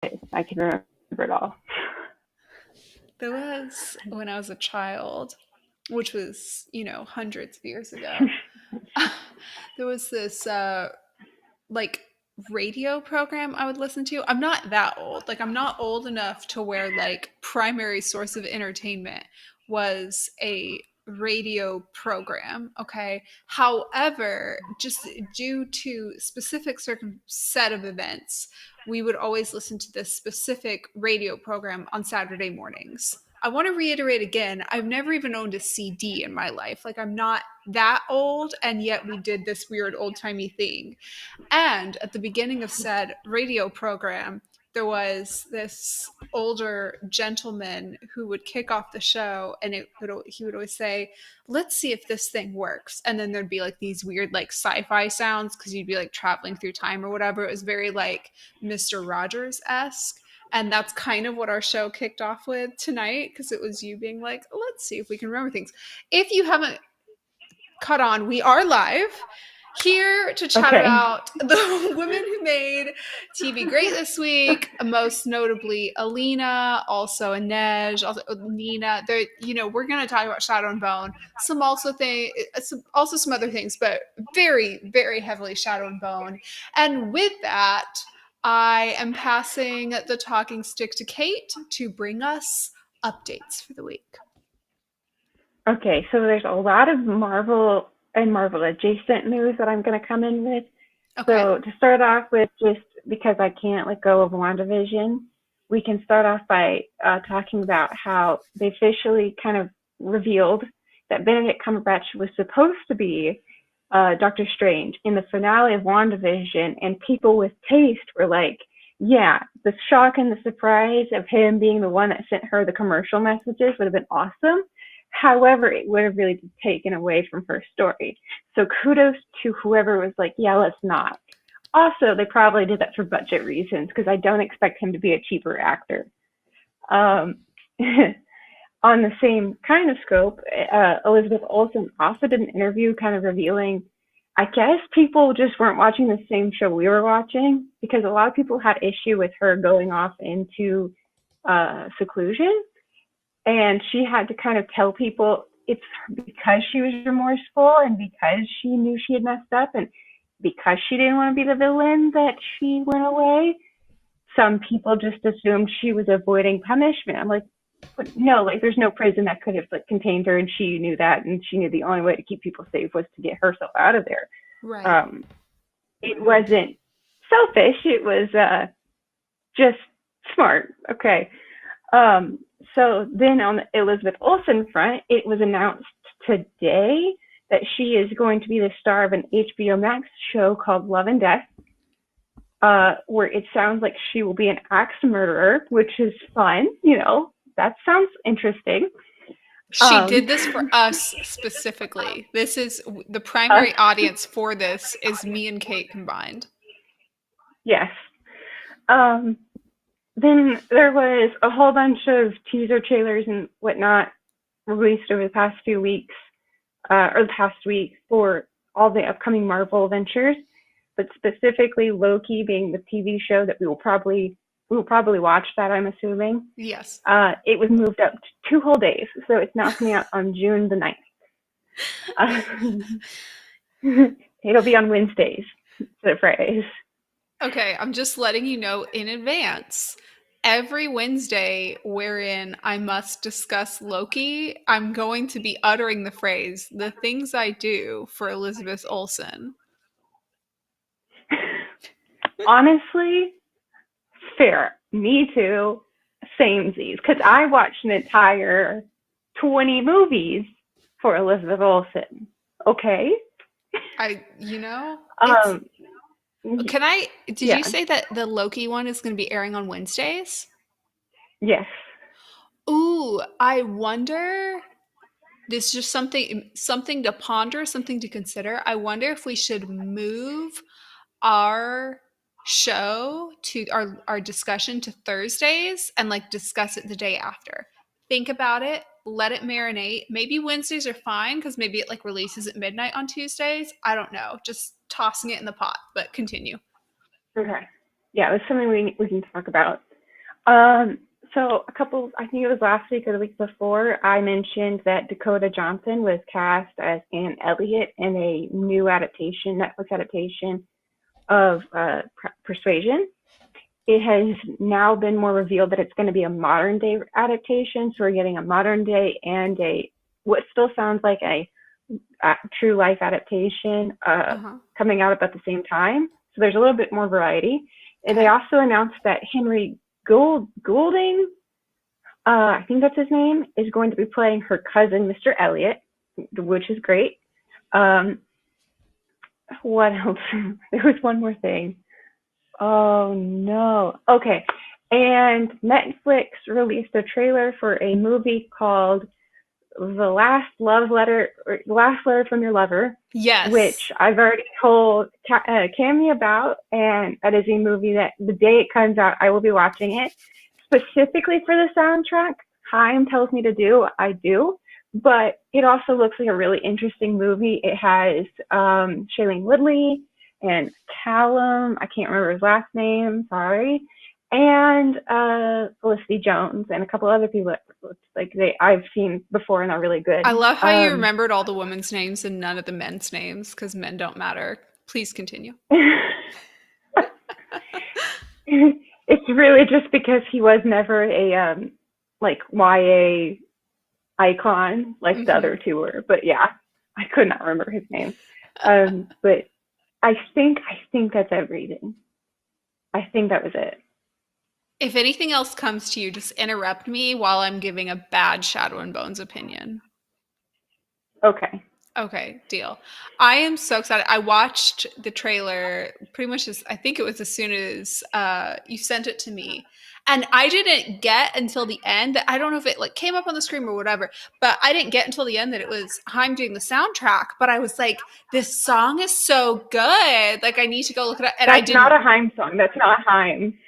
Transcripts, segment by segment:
I can remember it all. There was when I was a child, which was, hundreds of years ago. There was this like radio program I would listen to. I'm not that old. Like I'm not old enough to where like primary source of entertainment was a radio program, okay? However, just due to specific set of events, we would always listen to this specific radio program on Saturday mornings. I want to reiterate again, I've never even owned a CD in my life. Like I'm not that old, and yet we did this weird old-timey thing. And at the beginning of said radio program, there was this older gentleman who would kick off the show, and he would always say, "Let's see if this thing works." And then there'd be like these weird like sci-fi sounds because you'd be like traveling through time or whatever. It was very like Mr. Rogers esque. And that's kind of what our show kicked off with tonight because it was you being like, let's see if we can remember things. If you haven't caught on, we are live here to chat Okay. about the women who made TV great this week, most notably Alina, also Inej, also Nina. We're going to talk about Shadow and Bone, also some other things, but very, very heavily Shadow and Bone. And with that, I am passing the talking stick to Kate to bring us updates for the week. Okay, so there's a lot of Marvel and Marvel adjacent news that I'm going to come in with. Okay. So to start off with, just because I can't let go of WandaVision, we can start off by talking about how they officially kind of revealed that Benedict Cumberbatch was supposed to be Doctor Strange in the finale of WandaVision, and people with taste were like, yeah, the shock and the surprise of him being the one that sent her the commercial messages would have been awesome. However, it would have really taken away from her story. So kudos to whoever was like, yeah, let's not. Also, they probably did that for budget reasons because I don't expect him to be a cheaper actor. Um, on the same kind of scope, Elizabeth Olsen also did an interview kind of revealing, I guess people just weren't watching the same show we were watching because a lot of people had issue with her going off into seclusion. And she had to kind of tell people it's because she was remorseful and because she knew she had messed up and because she didn't want to be the villain that she went away. Some people just assumed she was avoiding punishment. I'm like, but no, like there's no prison that could have like contained her, and she knew that, and she knew the only way to keep people safe was to get herself out of there. Right. Um, it wasn't selfish. It was just smart. Okay. Um, so then on the Elizabeth Olsen front, it was announced today that she is going to be the star of an HBO Max show called Love and Death, where it sounds like she will be an axe murderer, which is fun. That sounds interesting. She did this for us specifically. This is the Us, primary audience for this is me and Kate combined. yes. Um, then there was a whole bunch of teaser trailers and whatnot released over the past few weeks, or the past week for all the upcoming Marvel ventures, but specifically Loki being the TV show that we will probably watch that, I'm assuming. Yes. It was moved up to 2 whole days, so it's now coming out on June the 9th. It'll be on Wednesdays instead of Fridays. Okay, I'm just letting you know in advance. Every Wednesday, wherein I must discuss Loki, I'm going to be uttering the phrase, the things I do for Elizabeth Olsen. Honestly, fair. Me too. Samesies. Because I watched an entire 20 movies for Elizabeth Olsen. Okay? I, you know, it's. Um, Did you yeah. say that the Loki one is going to be airing on Wednesdays? Yes. Ooh, I wonder. This is just something to ponder, something to consider. I wonder if we should move our show to our discussion to Thursdays and like discuss it the day after. Think about it, let it marinate. Maybe Wednesdays are fine because maybe it like releases at midnight on Tuesdays. I don't know. Just tossing it in the pot, but continue. Okay. Yeah, it's something we can talk about. Um, so I think it was last week or the week before, I mentioned that Dakota Johnson was cast as Anne Elliot in a new adaptation, Netflix adaptation of Persuasion. It has now been more revealed that it's going to be a modern day adaptation. So we're getting a modern day and a what still sounds like a true life adaptation Uh-huh. coming out about the same time. So there's a little bit more variety. And they Okay. also announced that Henry Goulding, I think that's his name, is going to be playing her cousin, Mr. Elliot, which is great. Um, what else? There was one more thing. Oh no. Okay. And Netflix released a trailer for a movie called The Last Love Letter, or The Last Letter from Your Lover, Yes. which I've already told Cammie about, and that is a movie that the day it comes out, I will be watching it. Specifically for the soundtrack, Haim tells me to do, I do. But it also looks like a really interesting movie. It has Shailene Woodley and Callum, I can't remember his last name, sorry, and Felicity Jones and a couple other people that like I've seen before and are really I good. love how you remembered all the women's names and none of the men's names because men don't matter. Please continue. It's really just because he was never a like YA icon like the Hmm. other two were. But yeah, I could not remember his name. But I think that's everything. I think that was it. If anything else comes to you, just interrupt me while I'm giving a bad Shadow and Bones opinion. Okay. Okay, deal. I am so excited. I watched the trailer pretty much as I think it was as soon as you sent it to me. And I didn't get until the end that I don't know if it like came up on the screen or whatever, but I didn't get until the end that it was Haim doing the soundtrack. But I was like, this song is so good. Like I need to go look it up. And I That's not didn't. a Haim song. That's not Haim.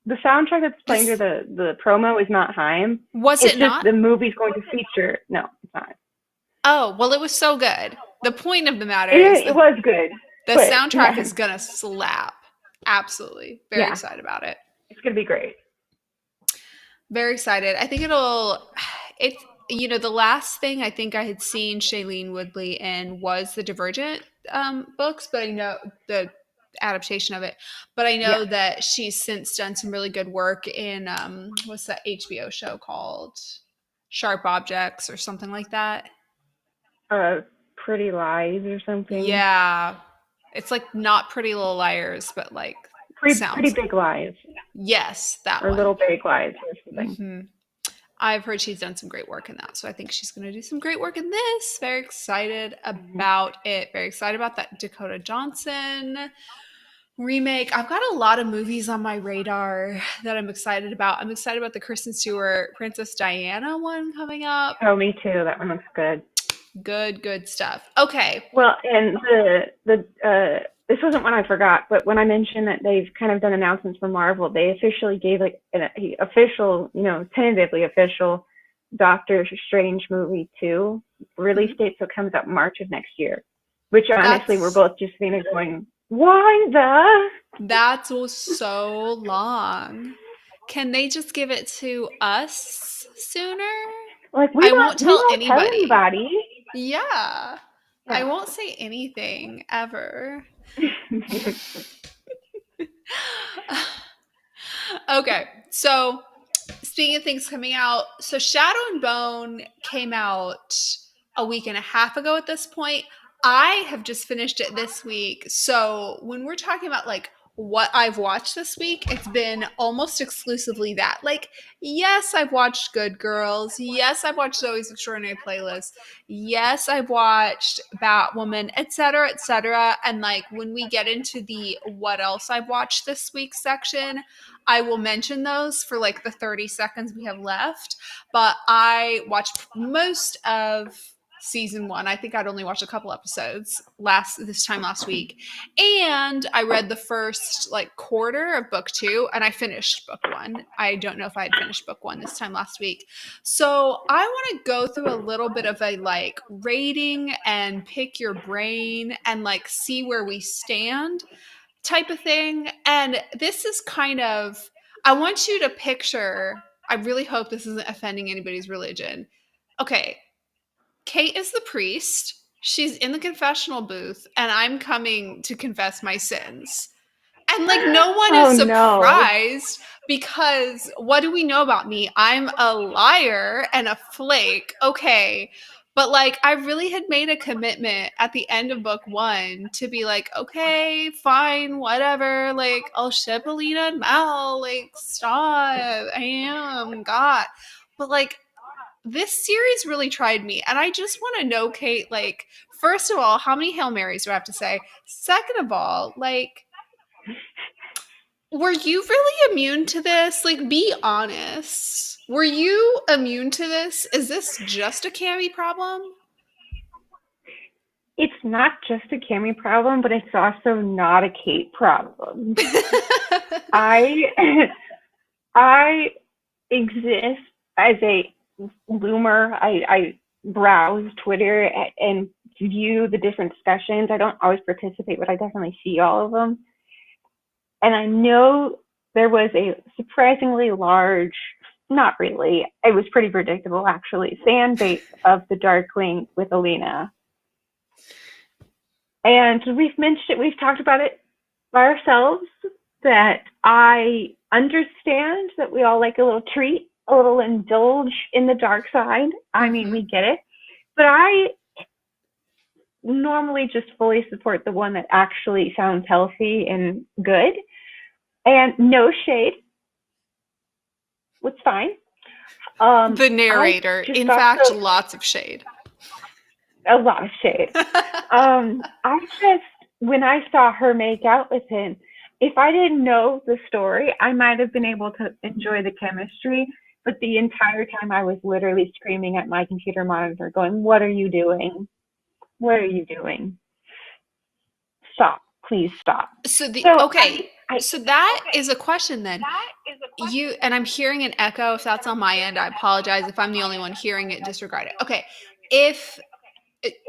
The soundtrack that's playing through This the promo is not Haim. was It's it just not? the movie's going to feature. No, it's not. Oh, well, it was so good. The point of the matter is It was good, the but soundtrack yeah, is gonna slap. Absolutely. Very yeah, excited about it. it's gonna be great. Very excited. I think it'll it's the last thing I think I had seen Shailene Woodley in was the Divergent books, but I know the adaptation of it. But I know Yes, that she's since done some really good work in what's that HBO show called? Sharp Objects or something like that. uh, Pretty Lies or something. Yeah. It's like not Pretty Little Liars, but like Pretty sounds. Big Lies Yes, that or one. Little Big Lies or something. Hmm. I've heard she's done some great work in that. So I think she's going to do some great work in this. Very excited Hmm. about it. Very excited about that Dakota Johnson remake. I've got a lot of movies on my radar that I'm excited about. I'm excited about the Kristen Stewart Princess Diana one coming up. Oh, me too. That one looks good. Good, good stuff. Okay. Well, and the this wasn't one I forgot, but when I mentioned that they've kind of done announcements for Marvel, they officially gave like an official, tentatively official Doctor Strange movie 2 release Mhm. date, so it comes out March of next year. Which honestly, we're That's both just sitting there going, "Why the?" that was so long. Can they just give it to us sooner? Like I won't we tell won't tell anybody. anybody. Yeah. I Yeah. won't say anything ever. Okay. So, speaking of things coming out, so Shadow and Bone came out a week and a half ago at this point. I have just finished it this week. So, when we're talking about like what I've watched this week, it's been almost exclusively that. Like, yes, I've watched Good Girls. Yes, I've watched Zoe's Extraordinary Playlist. Yes, I've watched Batwoman, etc., etc. And like when we get into the what else I've watched this week section, I will mention those for like the 30 seconds we have left. But I watched most of season one. I think I'd only watched a couple episodes this time last week. And I read the first like quarter of book two and I finished book one. I don't know if I had finished book one this time last week. So I want to go through a little bit of a like rating and pick your brain and like see where we stand type of thing. And this is kind of, I want you to picture, I really hope this isn't offending anybody's religion. Okay, Kate is the priest. She's in the confessional booth, and I'm coming to confess my sins. And like no one is Oh no. surprised because what do we know about me? I'm a liar and a flake. Okay. But like I really had made a commitment at the end of book 1 to be like, okay, fine, whatever. Like I'll ship Alina and Mal. Like stop. I am God. But like this series really tried me. And I just want to know, Kate, like, first of all, how many Hail Marys do I have to say? Second of all, like, were you really immune to this? Like, be honest. Were you immune to this? Is this just a Cammie problem? It's not just a Cammie problem, but it's also not a Kate problem. I I exist as a loomer. I browse Twitter and view the different discussions. I don't always participate, but I definitely see all of them. And I know there was a surprisingly large, not really, it was pretty predictable actually, fan base of the Darkwing with Alina. And we've talked about it by ourselves, that I understand that we all like a little treat, a little indulge in the dark side. I mean, we get it. But I normally just fully support the one that actually sounds healthy and good. And no shade. It's fine. The narrator. In fact, lots of shade. A lot of shade. I just, when I saw her make out with him, if I didn't know the story, I might have been able to enjoy the chemistry. But the entire time I was literally screaming at my computer monitor going, what are you doing? What are you doing? Stop. Please stop. So that is a question then. And I'm hearing an echo. If that's on my end, I apologize. If I'm the only one hearing it, disregard it. Okay. If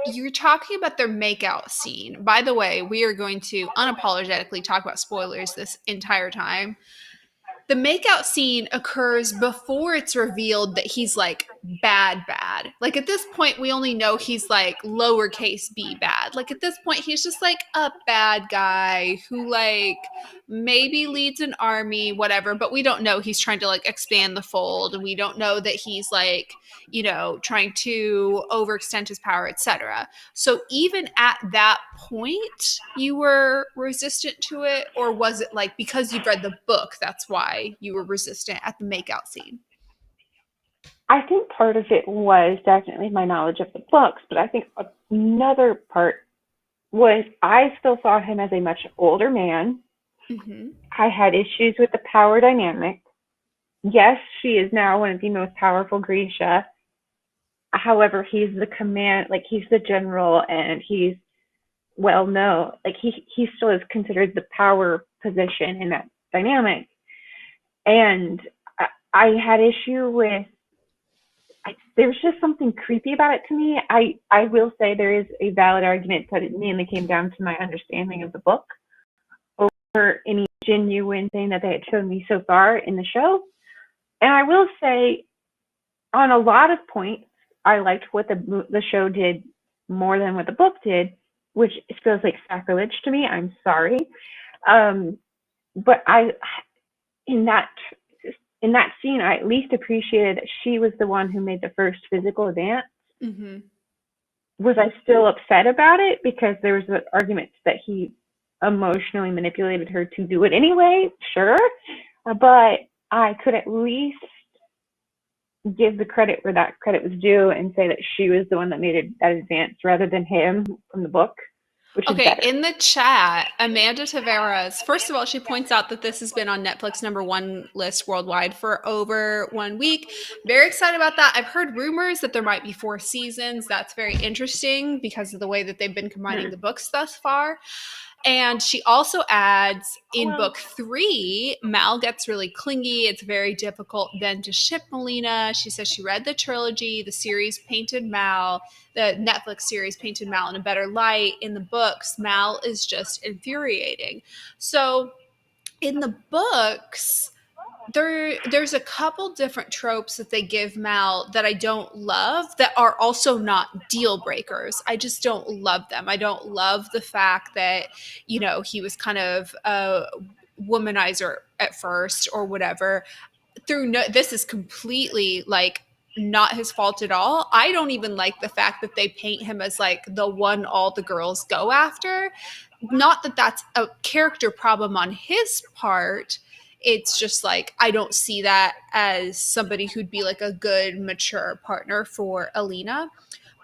you're talking about their makeout scene, by the way, we are going to unapologetically talk about spoilers this entire time. The makeout scene occurs before it's revealed that he's like bad. Like at this point, we only know he's like lowercase b bad. Like at this point, he's just like a bad guy who like maybe leads an army, whatever, but we don't know he's trying to like expand the fold. And we don't know that he's like, you know, trying to overextend his power, etc. So even at that point, you were resistant to it, or was it like because you've read the book, that's why you were resistant at the makeout scene? I think part of it was definitely my knowledge of the books, but I think another part was I still saw him as a much older man. Mm-hmm. I had issues with the power dynamic. Yes, she is now one of the most powerful Grisha. However, he's the command, like he's the general, and he's well known. Like he still is considered the power position in that dynamic. And I had issue with. There's just something creepy about it to me. I will say there is a valid argument, but it mainly came down to my understanding of the book over any genuine thing that they had shown me so far in the show. And I will say, on a lot of points, I liked what the show did more than what the book did, which feels like sacrilege to me. I'm sorry, but in that scene, I at least appreciated that she was the one who made the first physical advance. Mm-hmm. Was I still upset about it because there was an argument that he emotionally manipulated her to do it anyway? Sure, but I could at least give the credit where that credit was due and say that she was the one that made that advance rather than him from the book. Okay, in the chat, Amanda Tavares, first of all, she points out that this has been on Netflix #1 list worldwide for over 1 week. Very excited about that. I've heard rumors that there might be 4 seasons. That's very interesting because of the way that they've been combining the books thus far. And she also adds in book 3, Mal gets really clingy. It's very difficult then to ship Melina. She says she read the trilogy. The series painted Mal, the Netflix series painted Mal in a better light. In the books, Mal is just infuriating. So in the books, there's a couple different tropes that they give Mal that I don't love that are also not deal breakers. I just don't love them. I don't love the fact that, he was kind of a womanizer at first or whatever. This is completely like not his fault at all. I don't even like the fact that they paint him as like the one all the girls go after. Not that that's a character problem on his part. It's just like I don't see that as somebody who'd be like a good mature partner for Alina.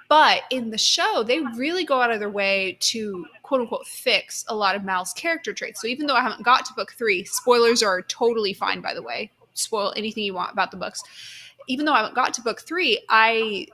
But in the show, they really go out of their way to quote unquote fix a lot of Mal's character traits. So even though I haven't got to book 3, spoilers are totally fine, by the way. Spoil anything you want about the books. Even though I haven't got to book 3, I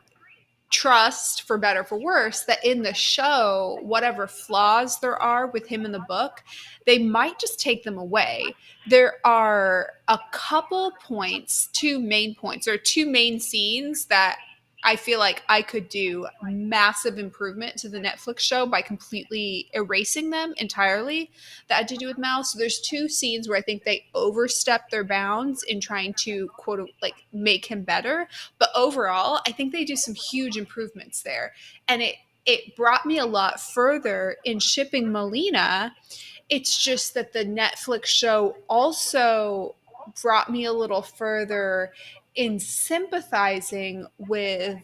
trust, for better for worse, that in the show, whatever flaws there are with him in the book, they might just take them away. There are a couple points, 2 main points, or 2 main scenes that I feel like I could do massive improvement to the Netflix show by completely erasing them entirely that had to do with Mal. So there's 2 scenes where I think they overstep their bounds in trying to quote like make him better. But overall, I think they do some huge improvements there. And it brought me a lot further in shipping Melina. It's just that the Netflix show also brought me a little further in sympathizing with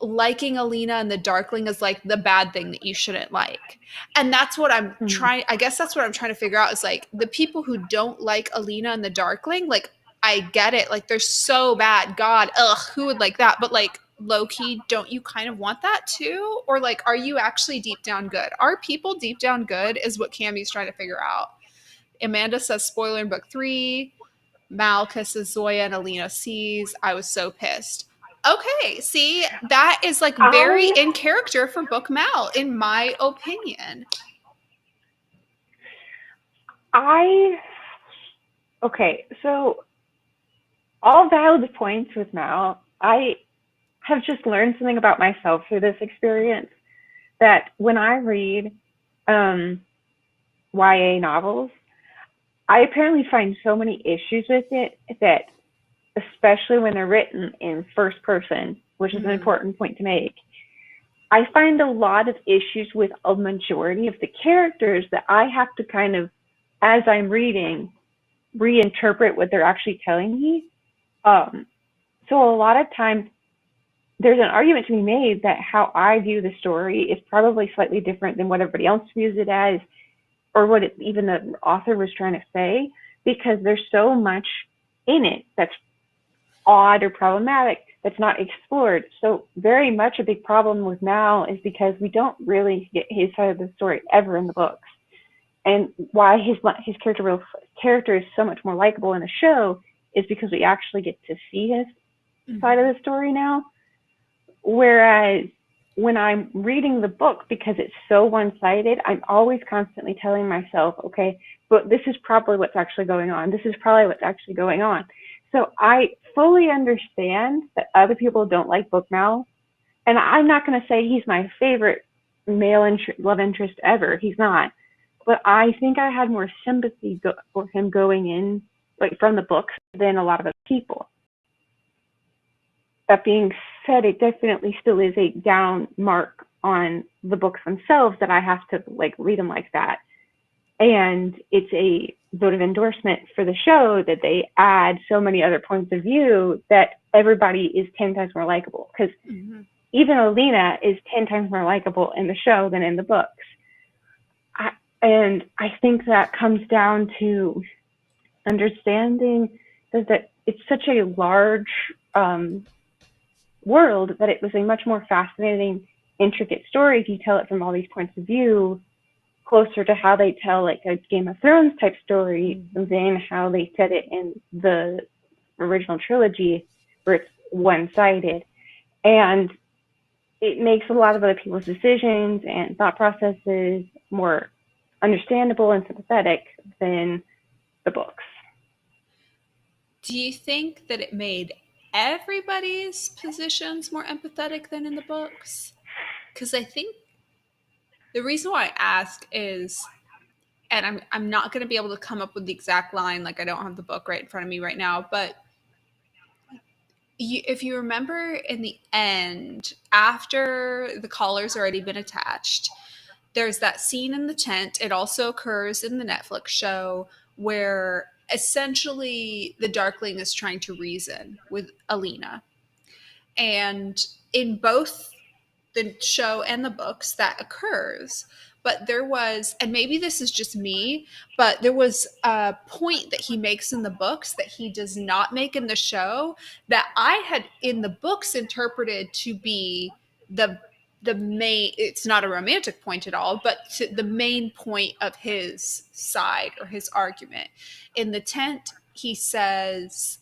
liking Alina and the Darkling is like the bad thing that you shouldn't like. And that's what I'm Mhm. trying, I guess that's what I'm trying to figure out is like the people who don't like Alina and the Darkling, like I get it. Like they're so bad. God, ugh, who would like that? But like low key, don't you kind of want that too? Or like, are you actually deep down good? Are people deep down good? Is what Cammie's trying to figure out. Amanda says spoiler in book 3. Mal kisses Zoya and Alina sees. I was so pissed. Okay, see, that is like very I in character for book Mal, in my opinion. I okay, so all valid points with Mal. I have just learned something about myself through this experience that when I read um, YA novels, I apparently find so many issues with it that, especially when they're written in first person, which is an Mm-hmm. important point to make, I find a lot of issues with a majority of the characters that I have to kind of, as I'm reading, reinterpret what they're actually telling me. Um, so a lot of times there's an argument to be made that how I view the story is probably slightly different than what everybody else views it as, or what even the author was trying to say, because there's so much in it that's odd or problematic that's not explored. So very much a big problem with Mal is because we don't really get his side of the story ever in the books, and why his character is so much more likable in the show is because we actually get to see his side Mm-hmm. of the story now. Whereas when I'm reading the book, because it's so one sided, I'm always constantly telling myself, okay, but this is probably what's actually going on. This is probably what's actually going on. So I fully understand that other people don't like Book Mal. And I'm not going to say he's my favorite love interest ever. He's not. But I think I had more sympathy for him going in, like from the books, than a lot of other people. That being said, it definitely still is a down mark on the books themselves that I have to like read them like that. And it's a vote of endorsement for the show that they add so many other points of view that everybody is 10 times more likable. Because Mm-hmm. even Alina is 10 times more likable in the show than in the books. I, and I think that comes down to understanding that it's such a large um, world that it was a much more fascinating, intricate story if you tell it from all these points of view, closer to how they tell like a Game of Thrones type story Mm-hmm. than how they said it in the original trilogy, where it's one sided. And it makes a lot of other people's decisions and thought processes more understandable and sympathetic than the books. Do you think that it made everybody's positions more empathetic than in the books? Because I think the reason why I ask is and I'm not going to be able to come up with the exact line, like I don't have the book right in front of me right now, but if you remember in the end, after the collar's already been attached, there's that scene in the tent. It also occurs in the Netflix show where essentially the Darkling is trying to reason with Alina. And in both the show and the books that occurs, but there was, and maybe this is just me, but there was a point that he makes in the books that he does not make in the show that I had in the books interpreted to be the main, it's not a romantic point at all, but the main point of his side or his argument. In the tent, he says,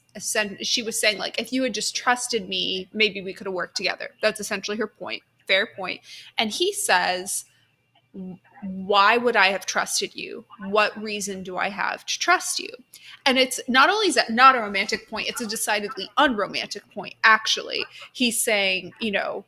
she was saying, like, if you had just trusted me, maybe we could have worked together. That's essentially her point. Fair point. And he says, why would I have trusted you? What reason do I have to trust you? And it's not only is that not a romantic point, it's a decidedly unromantic point, actually. He's saying, you know,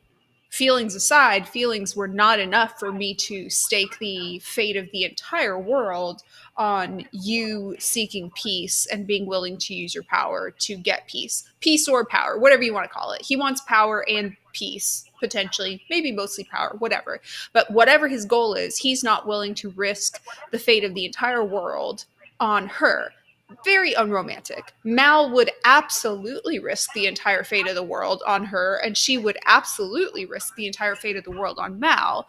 feelings aside, feelings were not enough for me to stake the fate of the entire world on you seeking peace and being willing to use your power to get peace or power, whatever you want to call it. He wants power and peace, potentially, maybe mostly power, whatever. But whatever his goal is, he's not willing to risk the fate of the entire world on her. Very unromantic. Mal would absolutely risk the entire fate of the world on her, and she would absolutely risk the entire fate of the world on Mal.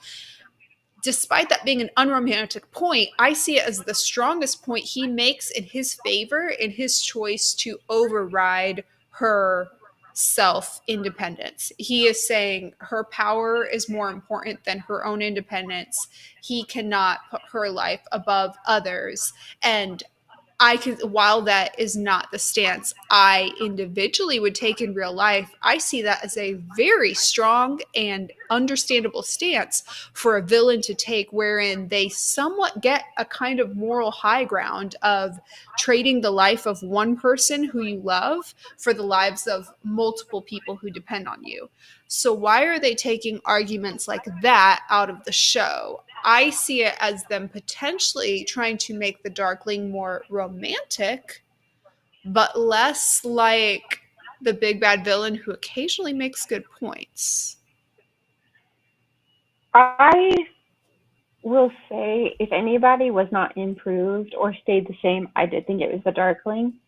Despite that being an unromantic point, I see it as the strongest point he makes in his favor in his choice to override her self-independence. He is saying her power is more important than her own independence. He cannot put her life above others. And while that is not the stance I individually would take in real life, I see that as a very strong and understandable stance for a villain to take, wherein they somewhat get a kind of moral high ground of trading the life of one person who you love for the lives of multiple people who depend on you. So why are they taking arguments like that out of the show? I see it as them potentially trying to make the Darkling more romantic, but less like the big bad villain who occasionally makes good points. I will say, if anybody was not improved or stayed the same, I did think it was the Darkling.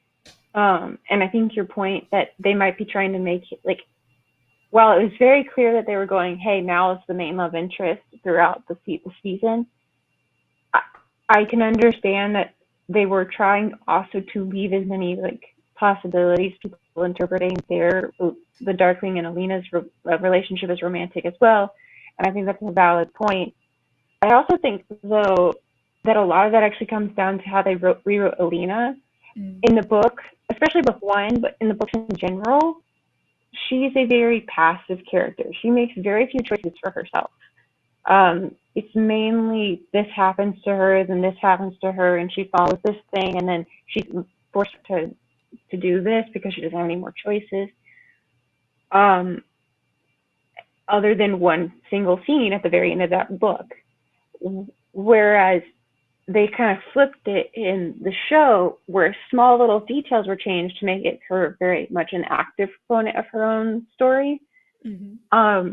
And I think your point that they might be trying to make it, like, while it was very clear that they were going, hey, Mal is the main love interest throughout the season, I can understand that they were trying also to leave as many like possibilities, people interpreting the Darkling and Alina's relationship as romantic as well. And I think that's a valid point. I also think, though, that a lot of that actually comes down to how they rewrote Alina. In the book, especially book one, but in the books in general, she's a very passive character. She makes very few choices for herself. It's mainly this happens to her, then this happens to her, and she follows this thing, and then she's forced to do this because she doesn't have any more choices. Other than one single scene at the very end of that book. Whereas they kind of flipped it in the show where small little details were changed to make it her very much an active component of her own story. Mm-hmm.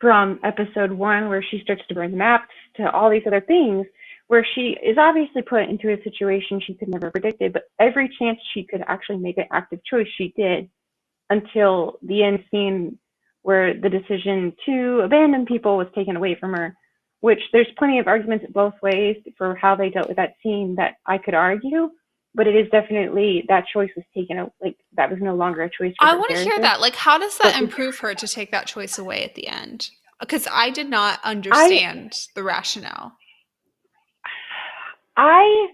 From episode 1, where she starts to burn the maps, to all these other things, where she is obviously put into a situation she could never have predicted, but every chance she could actually make an active choice, she did, until the end scene where the decision to abandon people was taken away from her, which there's plenty of arguments both ways for how they dealt with that scene that I could argue, but it is definitely, that choice was taken, like, that was no longer a choice for her. I want to hear that. Like, how does that improve her to take that choice away at the end? Because I did not understand the rationale. I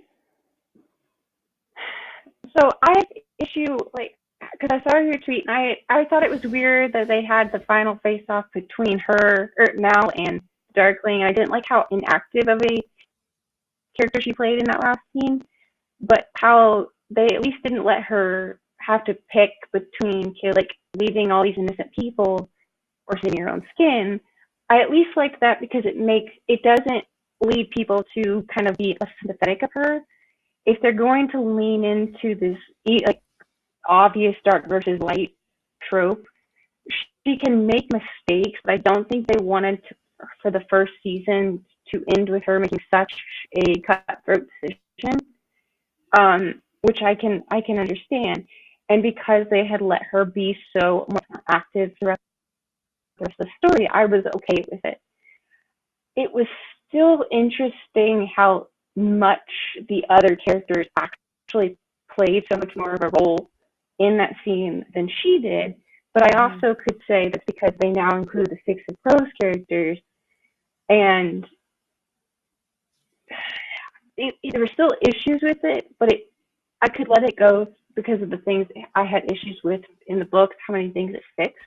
have issue, like, because I saw your tweet, and I thought it was weird that they had the final face-off between her, or Mal, and Darkling. I didn't like how inactive of a character she played in that last scene, but how they at least didn't let her have to pick between, like, leaving all these innocent people or saving her own skin. I at least like that because it doesn't lead people to kind of be less sympathetic of her. If they're going to lean into this like obvious dark versus light trope, she can make mistakes, but I don't think they wanted to, for the first season to end with her making such a cutthroat decision, which I can understand. And because they had let her be so much more active throughout the rest of the story, I was okay with it. It was still interesting how much the other characters actually played so much more of a role in that scene than she did. But I Mhm. also could say that's because they now include the Six of Crows characters, and there were still issues with it, but I could let it go because of the things I had issues with in the books, how many things it fixed.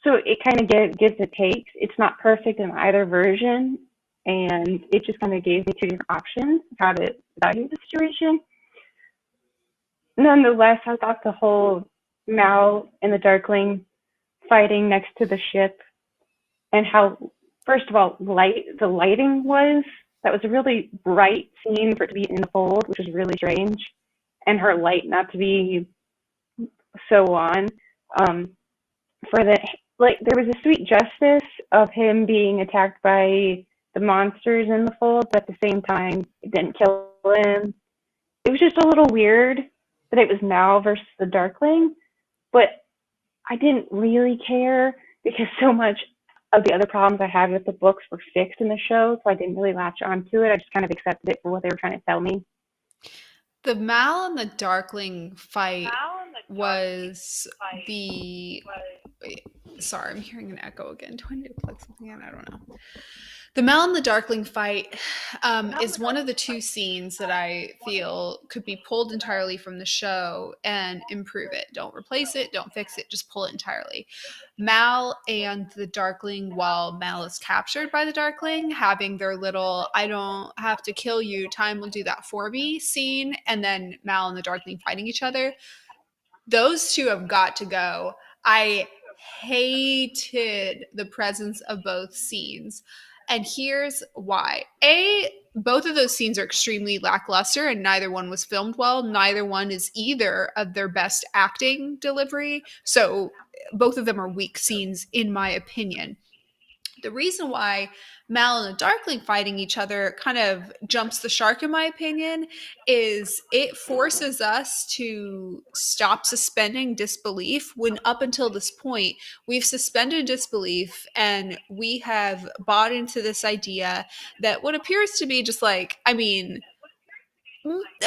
So it kind of gives and takes. It's not perfect in either version, and it just kind of gave me two different options of how to value the situation. Nonetheless, I thought the whole Mal and the Darkling fighting next to the ship, and how, first of all, the lighting was, that was a really bright scene for it to be in the fold, which was really strange, and her light not to be so on. Um, for the like, there was a sweet justice of him being attacked by the monsters in the fold, but at the same time, it didn't kill him. It was just a little weird that it was Mal versus the Darkling, but I didn't really care because so much of the other problems I had with the books were fixed in the show, so I didn't really latch onto it. I just kind of accepted it for what they were trying to tell me. The Mal and the Darkling fight was the. Wait, sorry, I'm hearing an echo again. Do I need to plug something in? I don't know. The Mal and the Darkling fight is one of the two scenes that I feel could be pulled entirely from the show and improve it. Don't replace it, don't fix it, just pull it entirely. Mal and the Darkling, while Mal is captured by the Darkling, having their little "I don't have to kill you, time will do that for me" scene, and then Mal and the Darkling fighting each other. Those two have got to go. I hated the presence of both scenes. And here's why. Both of those scenes are extremely lackluster and neither one was filmed well. Neither one is either of their best acting delivery. So both of them are weak scenes, in my opinion. The reason why Mal and the Darkling fighting each other kind of jumps the shark, in my opinion, is it forces us to stop suspending disbelief when up until this point we've suspended disbelief and we have bought into this idea that what appears to be just like, I mean,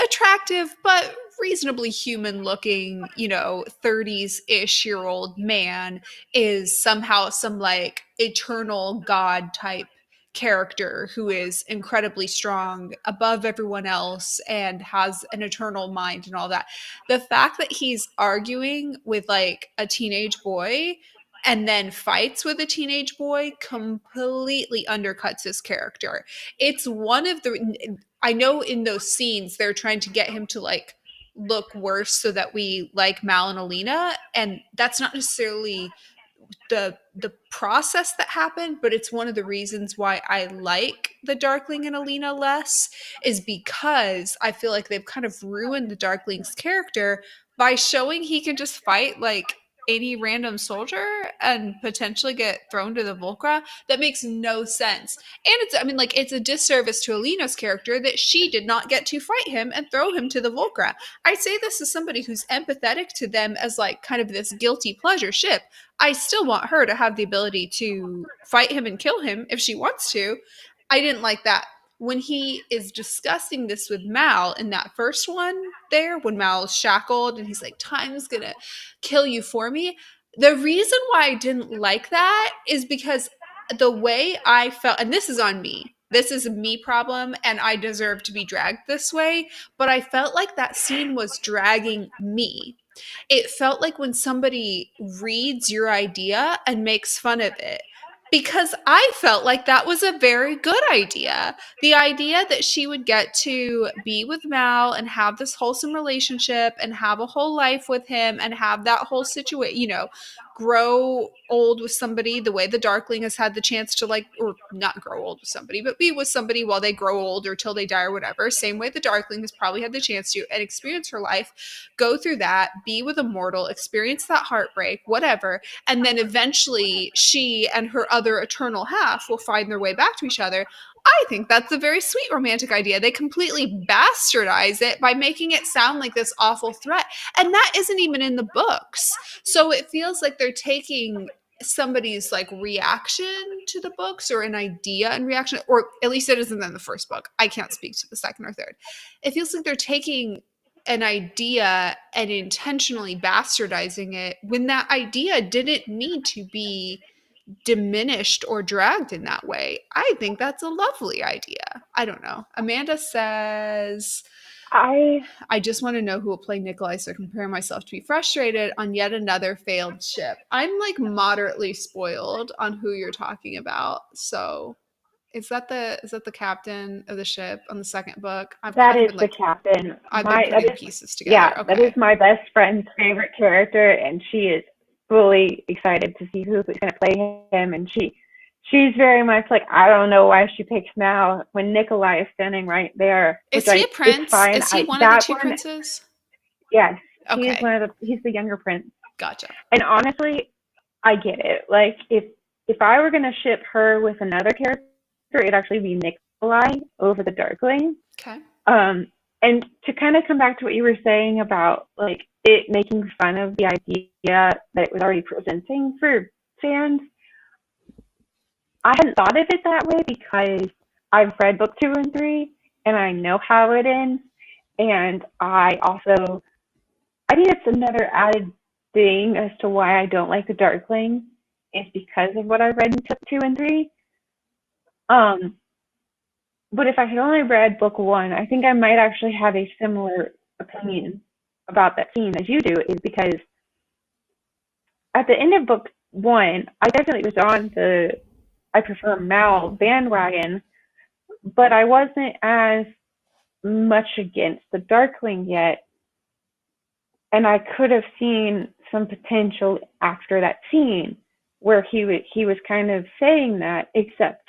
attractive but reasonably human looking, 30s ish year old man is somehow some like eternal god type character who is incredibly strong above everyone else and has an eternal mind and all that. The fact that he's arguing with like a teenage boy and then fights with a teenage boy completely undercuts his character. It's one of the, I know in those scenes they're trying to get him to like look worse so that we like Mal and Alina, and that's not necessarily the process that happened, but it's one of the reasons why I like the Darkling and Alina less, is because I feel like they've kind of ruined the Darkling's character by showing he can just fight like any random soldier and potentially get thrown to the Volcra. That makes no sense. And it's, I mean, like, it's a disservice to Alina's character that she did not get to fight him and throw him to the Volcra. I say this as somebody who's empathetic to them as like kind of this guilty pleasure ship. I still want her to have the ability to fight him and kill him if she wants to. I didn't like that. When he is discussing this with Mal in that first one there, when Mal's shackled and he's like, "Time's gonna kill you for me." The reason why I didn't like that is because the way I felt, and this is on me, this is a me problem, and I deserve to be dragged this way, but I felt like that scene was dragging me. It felt like when somebody reads your idea and makes fun of it. Because I felt like that was a very good idea. The idea that she would get to be with Mal and have this wholesome relationship and have a whole life with him and have that whole situation, grow old with somebody the way the Darkling has had the chance to, like, or not grow old with somebody, but be with somebody while they grow old or till they die or whatever. Same way the Darkling has probably had the chance to and experience her life, go through that, be with a mortal, experience that heartbreak, whatever, and then eventually she and her other eternal half will find their way back to each other. I think that's a very sweet romantic idea. They completely bastardize it by making it sound like this awful threat. And that isn't even in the books. So it feels like they're taking somebody's like reaction to the books or an idea and reaction, or at least it isn't in the first book. I can't speak to the second or third. It feels like they're taking an idea and intentionally bastardizing it when that idea didn't need to be diminished or dragged in that way. I think that's a lovely idea. I don't know. Amanda says, I I just want to know who will play Nikolai so I can prepare myself to be frustrated on yet another failed ship. I'm like moderately spoiled on who you're talking about. So is that the captain of the ship on the second book? I've that kind of is been the like captain. I've been That putting is, pieces yeah, together. that is Okay. my best friend's favorite character, and she is fully excited to see who's going to play him. And she's very much like, I don't know why she picks Mal when Nikolai is standing right there, which Is he a it's prince? fine. Is he one of the That two one, princes? yes, Okay. he's the younger prince. Gotcha. And honestly, I get it. Like if I were gonna ship her with another character, it'd actually be Nikolai over the Darkling. Okay. Um, and to kind of come back to what you were saying about like it making fun of the idea that it was already presenting for fans, I hadn't thought of it that way because I've read book 2 and 3 and I know how it ends. And I think it's another added thing as to why I don't like the Darkling is because of what I read in 2 and 3. Um, but if I had only read book 1, I think I might actually have a similar opinion about that scene as you do, is because at the end of book 1, I definitely was on the I prefer Mal bandwagon, but I wasn't as much against the Darkling yet, and I could have seen some potential after that scene where he was kind of saying that, except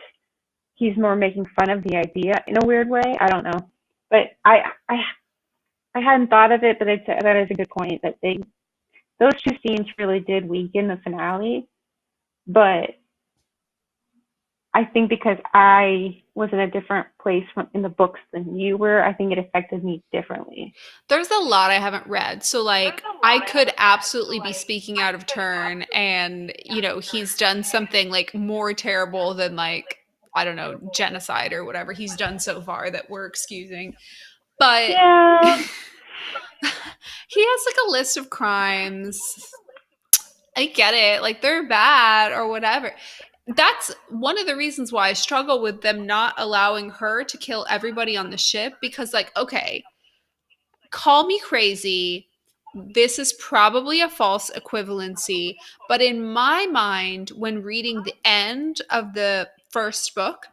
he's more making fun of the idea in a weird way. I don't know, but I hadn't thought of it, but that is a good point that those two scenes really did weaken the finale. But I think because I was in a different place in the books than you were, I think it affected me differently. There's a lot I haven't read. So, like, I could absolutely be speaking out of turn, and, he's done something like more terrible than, like, I don't know, genocide or whatever he's done so far that we're excusing. But he Yeah, has like a list of crimes. I get it. Like, they're bad or whatever. That's one of the reasons why I struggle with them not allowing her to kill everybody on the ship because, like, okay, call me crazy. This is probably a false equivalency. But in my mind, when reading the end of the first book,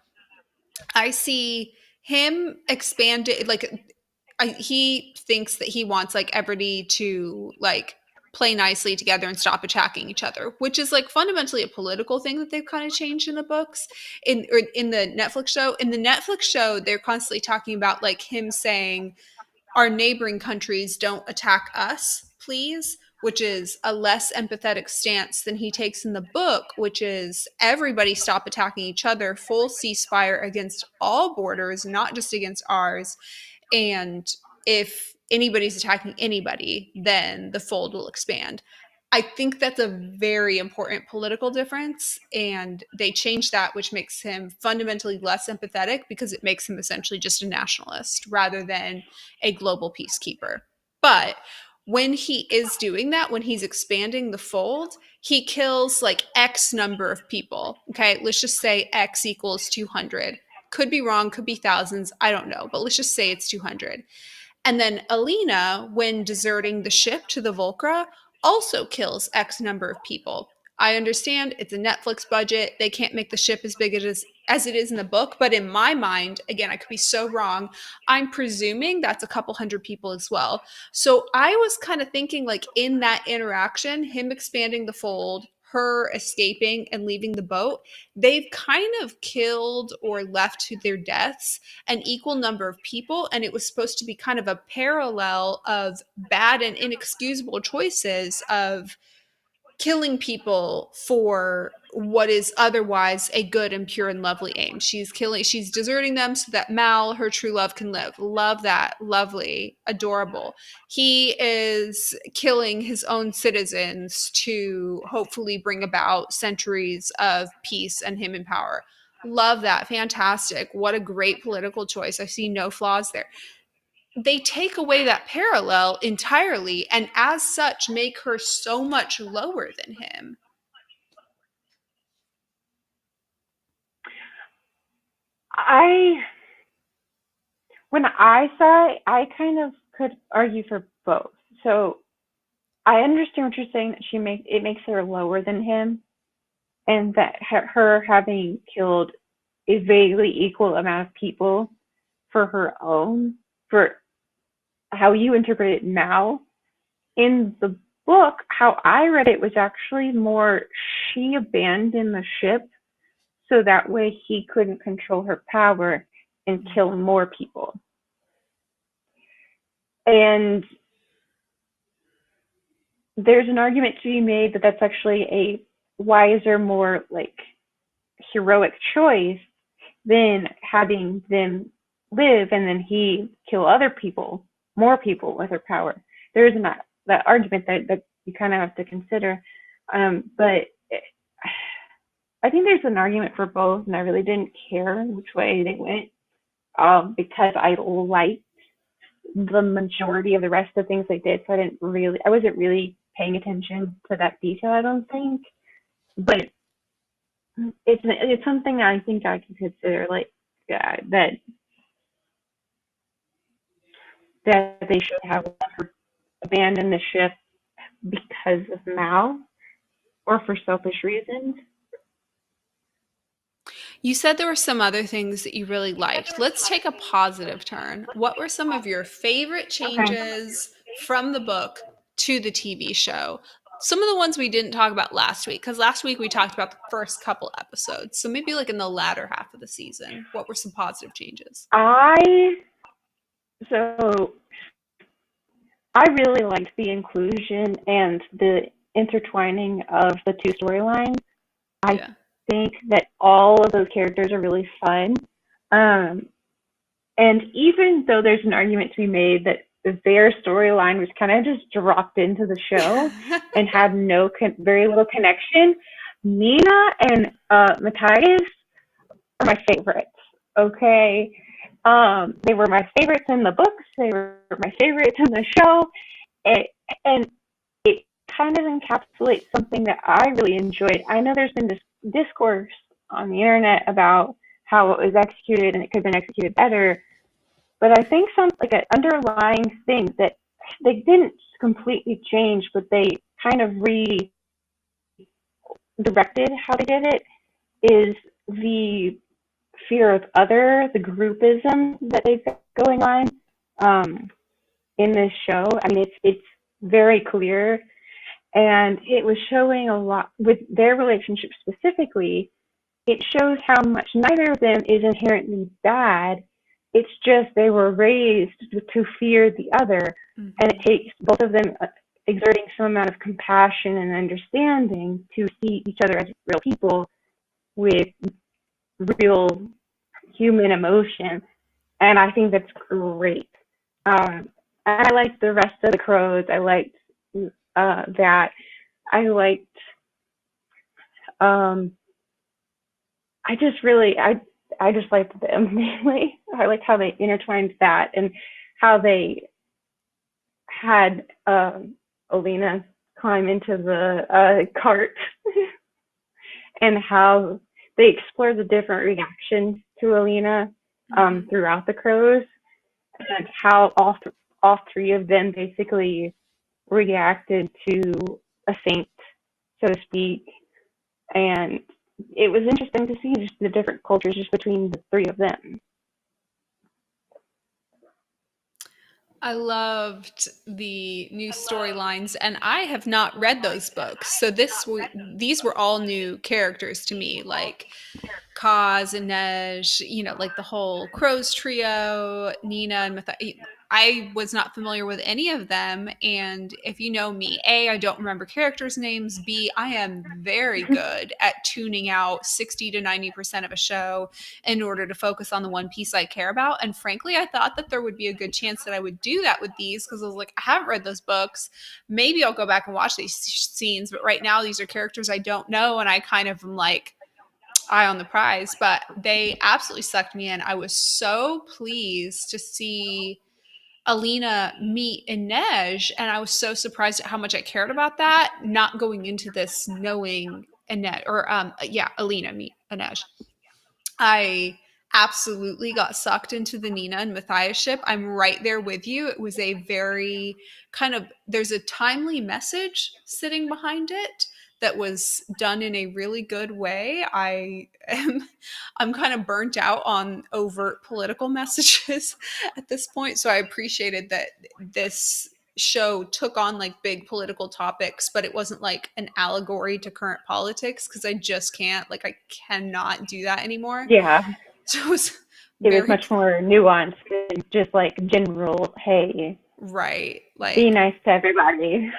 I see him expanded. Like, he thinks that he wants, like, everybody to, like, play nicely together and stop attacking each other, which is, like, fundamentally a political thing that they've kind of changed in the books. In the Netflix show. In the Netflix show, they're constantly talking about, like, him saying, our neighboring countries don't attack us, please, which is a less empathetic stance than he takes in the book, which is everybody stop attacking each other, full ceasefire against all borders, not just against ours. And if anybody's attacking anybody, then the fold will expand. I think that's a very important political difference. And they changed that, which makes him fundamentally less empathetic because it makes him essentially just a nationalist rather than a global peacekeeper. But when he is doing that, when he's expanding the fold, he kills like X number of people. Okay, let's just say X equals 200. Could be wrong, could be thousands, I don't know, but let's just say it's 200. And then Alina, when deserting the ship to the Volcra, also kills X number of people. I understand it's a Netflix budget. They can't make the ship as big as it is in the book, but in my mind, again, I could be so wrong, I'm presuming that's a couple hundred people as well. So I was kind of thinking, like, in that interaction, him expanding the fold, her escaping and leaving the boat, they've kind of killed or left to their deaths an equal number of people. And it was supposed to be kind of a parallel of bad and inexcusable choices of killing people for what is otherwise a good and pure and lovely aim. She's deserting them so that Mal, her true love, can live. Love that. Lovely. Adorable. He is killing his own citizens to hopefully bring about centuries of peace and him in power. Love that. Fantastic. What a great political choice. I see no flaws there. They take away that parallel entirely and as such make her so much lower than him. I when I saw it, I kind of could argue for both. So I understand what you're saying, that it makes her lower than him, and that her having killed a vaguely equal amount of people for her own, for how you interpret it now. In the book, how I read it was actually more, she abandoned the ship so that way he couldn't control her power and kill more people. And there's an argument to be made that that's actually a wiser, more like heroic choice than having them live and then he kill other people, more people with her power. There is not that argument that you kind of have to consider. But I think there's an argument for both, and I really didn't care which way they went, because I liked the majority of the rest of the things they did. So I wasn't really paying attention to that detail, I don't think. But it's something I think I can consider, like, that they should have abandoned the ship because of Mal or for selfish reasons. You said there were some other things that you really liked. Let's take a positive turn. What were some of your favorite Okay. changes from the book to the TV show? Some of the ones we didn't talk about last week, because last week we talked about the first couple episodes. So maybe like in the latter half of the season, what were some positive changes? I so I really liked the inclusion and the intertwining of the two storylines. I Yeah. think that all of those characters are really fun. Um, and even though there's an argument to be made that their storyline was kind of just dropped into the show and had very little connection, Nina and Matthias are my favorites. Okay. They were my favorites in the books. They were my favorites in the show. It, and it kind of encapsulates something that I really enjoyed. I know there's been this discourse on the internet about how it was executed and it could have been executed better. But I think some like an underlying thing that they didn't completely change, but they kind of redirected how they did it, is the fear of other, the groupism that they've got going on, in this show. I mean, it's very clear, and it was showing a lot with their relationship specifically. It shows how much neither of them is inherently bad. It's just they were raised to fear the other, and it takes both of them exerting some amount of compassion and understanding to see each other as real people with real human emotion. And I think that's great. I liked the rest of the crows. I liked that. I liked. Um, I just liked them mainly. I liked how they intertwined that and how they had Alina climb into the cart and how they explored the different reactions to Alina throughout the crows, and how all three of them basically reacted to a saint, so to speak, and it was interesting to see just the different cultures just between the three of them. I loved the new storylines, and I have not read those books. So these were all new characters to me, like Kaz and Nej, like the whole Crows trio, Nina and I was not familiar with any of them. And if you know me, A, I don't remember characters' names. B, I am very good at tuning out 60 to 90% of a show in order to focus on the one piece I care about. And frankly, I thought that there would be a good chance that I would do that with these because I was like, I haven't read those books. Maybe I'll go back and watch these scenes. But right now, these are characters I don't know. And I kind of am like, eye on the prize, but they absolutely sucked me in. I was so pleased to see Alina meet Inej, and I was so surprised at how much I cared about that, not going into this knowing Inej, or yeah, Alina meet Inej. I absolutely got sucked into the Nina and Matthias ship. I'm right there with you. It was a very kind of, there's a timely message sitting behind it that was done in a really good way. I'm kind of burnt out on overt political messages at this point, so I appreciated that this show took on like big political topics, but it wasn't like an allegory to current politics because I just can't, like, I cannot do that anymore. Yeah, So it was it was very much more nuanced than just like general, hey, right. be Like, nice to everybody.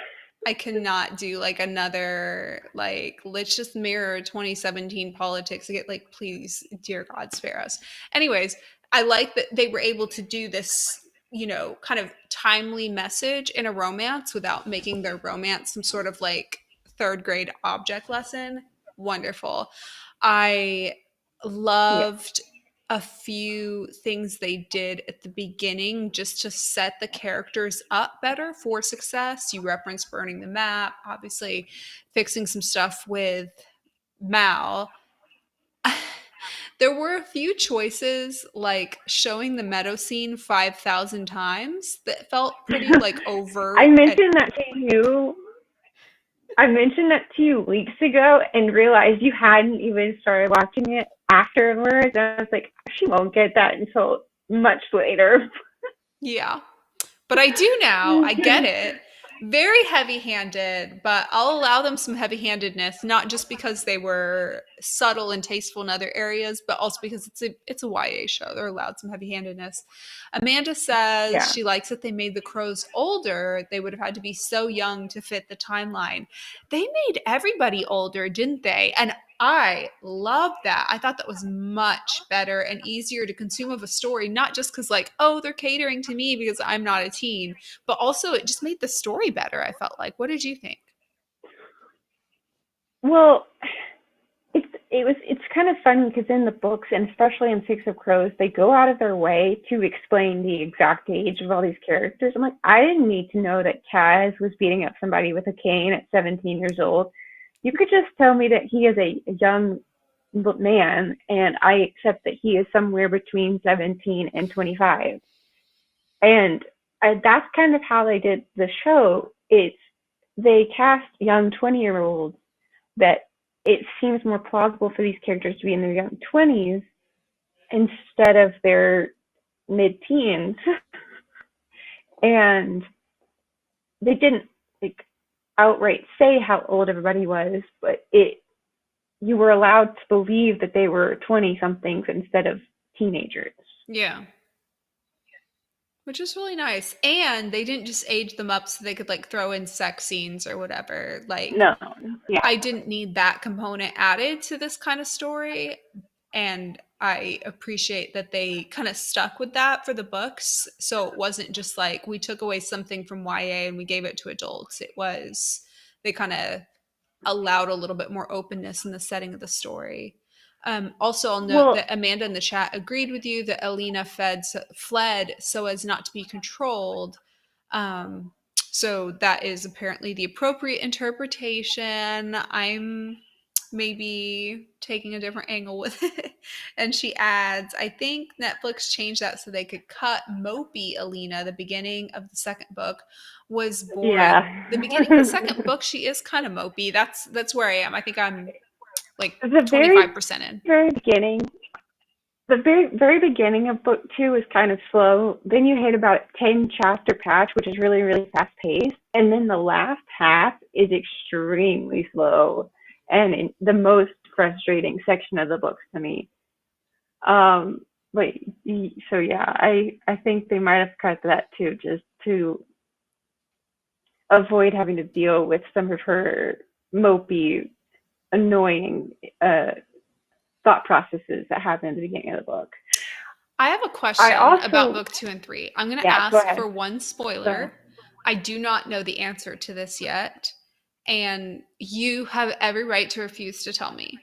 I cannot do like another, like, let's just mirror 2017 politics. I get like, please, dear God, spare us. Anyways, I like that they were able to do this, kind of timely message in a romance without making their romance some sort of like third grade object lesson. Wonderful. I Yeah. loved a few things they did at the beginning just to set the characters up better for success. You referenced burning the map, obviously fixing some stuff with Mal. There were a few choices like showing the meadow scene 5,000 times that felt pretty like I overt and mentioned that to you. I mentioned that to you weeks ago and realized you hadn't even started watching it afterwards. And I was like, she won't get that until much later. yeah. But I do now. I get it. Very heavy handed, but I'll allow them some heavy handedness, not just because they were subtle and tasteful in other areas, but also because it's a YA show. They're allowed some heavy handedness. Amanda says Yeah. she likes that they made the crows older. They would have had to be so young to fit the timeline. They made everybody older, didn't they? And I love that. I thought that was much better and easier to consume of a story, not just because, like, oh, they're catering to me because I'm not a teen, but also it just made the story better, I felt like. What did you think? Well, it's kind of funny because in the books and especially in Six of Crows, they go out of their way to explain the exact age of all these characters. I'm like, I didn't need to know that Kaz was beating up somebody with a cane at 17 years old. You could just tell me that he is a young man, and I accept that he is somewhere between 17 and 25. And that's kind of how they did the show. It's they cast young 20-year-olds that it seems more plausible for these characters to be in their young 20s instead of their mid-teens. And they didn't like outright say how old everybody was, but you were allowed to believe that they were 20 somethings instead of teenagers. Yeah. Which is really nice. And they didn't just age them up so they could like throw in sex scenes or whatever. Like, No, yeah. I didn't need that component added to this kind of story. And I appreciate that they kind of stuck with that for the books. So it wasn't just like we took away something from YA and we gave it to adults. It was, they kind of allowed a little bit more openness in the setting of the story. Also, I'll note Well, that Amanda in the chat agreed with you that Alina fled so as not to be controlled. Um, so that is apparently the appropriate interpretation. I'm maybe taking a different angle with it. And she adds, I think Netflix changed that so they could cut mopey Alina. The beginning of the second book was boring. yeah. The beginning of the second book, she is kind of mopey. That's where I am. I think I'm like The very 25% in. very beginning, the very beginning of book two is kind of slow. Then you hit about 10 chapter patch, which is really really fast paced, and then the last half is extremely slow and the most frustrating section of the books to me. Um, but so yeah, I think they might have cut that too, just to avoid having to deal with some of her mopey, annoying thought processes that happen at the beginning of the book. I have a I question about also, book 2 and 3. I'm going to yeah, go ask ahead. for one Go ahead. spoiler. I do not know the answer to this yet, and you have every right to refuse to tell me.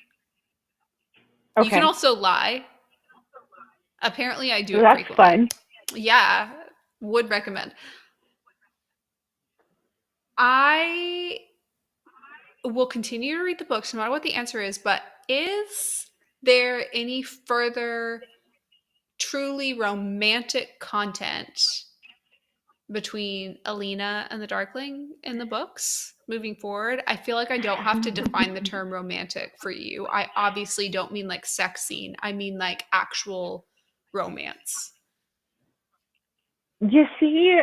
You can Okay, also lie. Apparently, I do so it that's frequently. fun. Yeah, would recommend. I will continue to read the books no matter what the answer is, but is there any further truly romantic content between Alina and the Darkling in the books moving forward? I feel like I don't have to define the term romantic for you. I obviously don't mean like sex scene. I mean like actual romance. You see,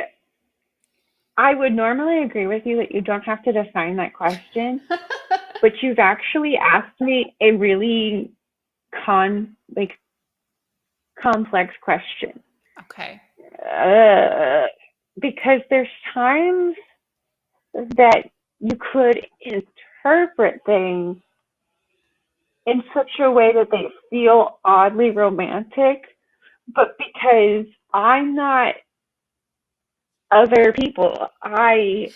I would normally agree with you that you don't have to define that question, but you've actually asked me a really like complex question. Okay. Uh, because there's times that you could interpret things in such a way that they feel oddly romantic, but because I'm not other people, I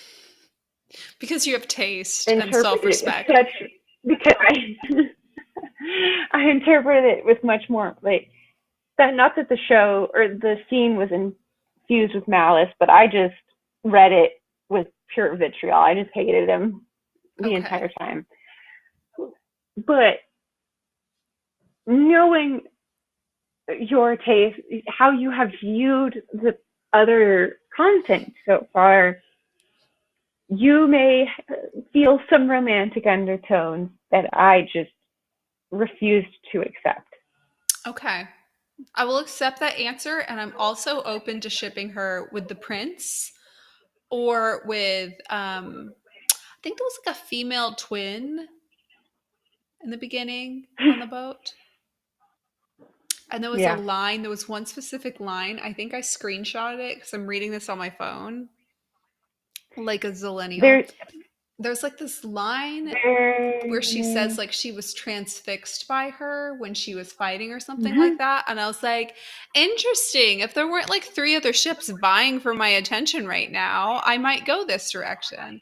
Because you have taste and interpret it with self-respect. such, because I interpret it with much more like that. Not that the show or the scene was infused with malice, but I just read it with pure vitriol. I just hated him the Okay. entire time. But knowing your taste, how you have viewed the other content so far, you may feel some romantic undertones that I just refused to accept. Okay. I will accept that answer, and I'm also open to shipping her with the prince or with I think there was like a female twin in the beginning on the boat. And Yeah. there was one specific line. I think I screenshotted it because I'm reading this on my phone like a zillennial. There, There's like this line where she says there, like she was transfixed by her when she was fighting or something like mhm. that, and I was like, interesting. If there weren't like three other ships vying for my attention right now, I might go this direction.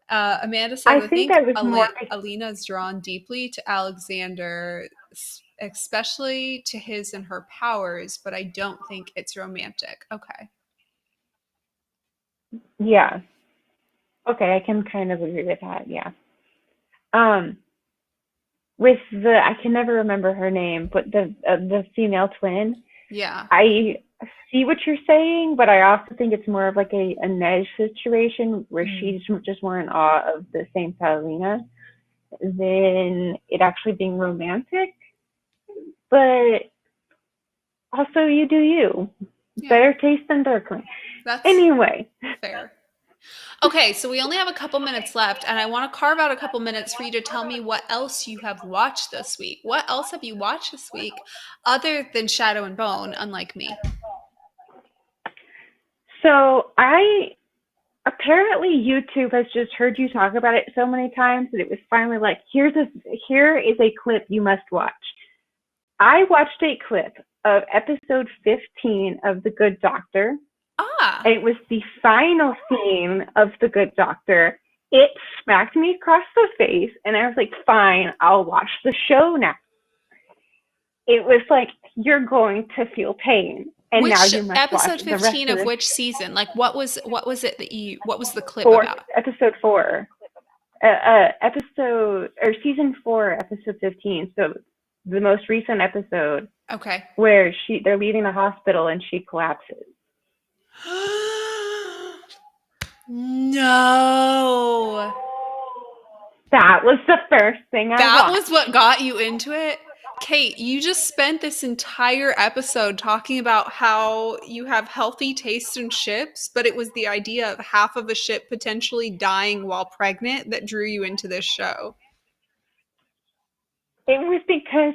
Amanda says, I I think think I was more, Alina's drawn deeply to Alexander, especially to his and her powers, but I don't think it's romantic. Okay. yeah. Okay, I can kind of agree with that. Yeah. Um, with I can never remember her name, but the female twin. Yeah. I see what you're saying, but I also think it's more of like a Nej situation where Mm. she's just more in awe of the same Paulina than it actually being romantic. But also, you do you. Yeah. Better taste than Darkling. That's Anyway, fair. Okay, so we only have a couple minutes left, and I want to carve out a couple minutes for you to tell me what else you have watched this week. What else have you watched this week other than Shadow and Bone, unlike me? so I apparently YouTube has just heard you talk about it so many times that it was finally like, here is a clip you must watch. I watched a clip of episode 15 of The Good Doctor. Ah, It was the final scene of The Good Doctor. It smacked me across the face, and I was like, fine, I'll watch the show now. It was like, you're going to feel pain, and now which you must watch episode the rest 15 of of this. which season? Like what was it that you what was the clip Fourth, about? episode 4. Episode, or season 4, episode 15. So the most recent episode Okay. where they're leaving the hospital and she collapses. No. That was the first thing I That watched. was what got you into it? Kate, you just spent this entire episode talking about how you have healthy taste in ships, but it was the idea of half of a ship potentially dying while pregnant that drew you into this show. It was because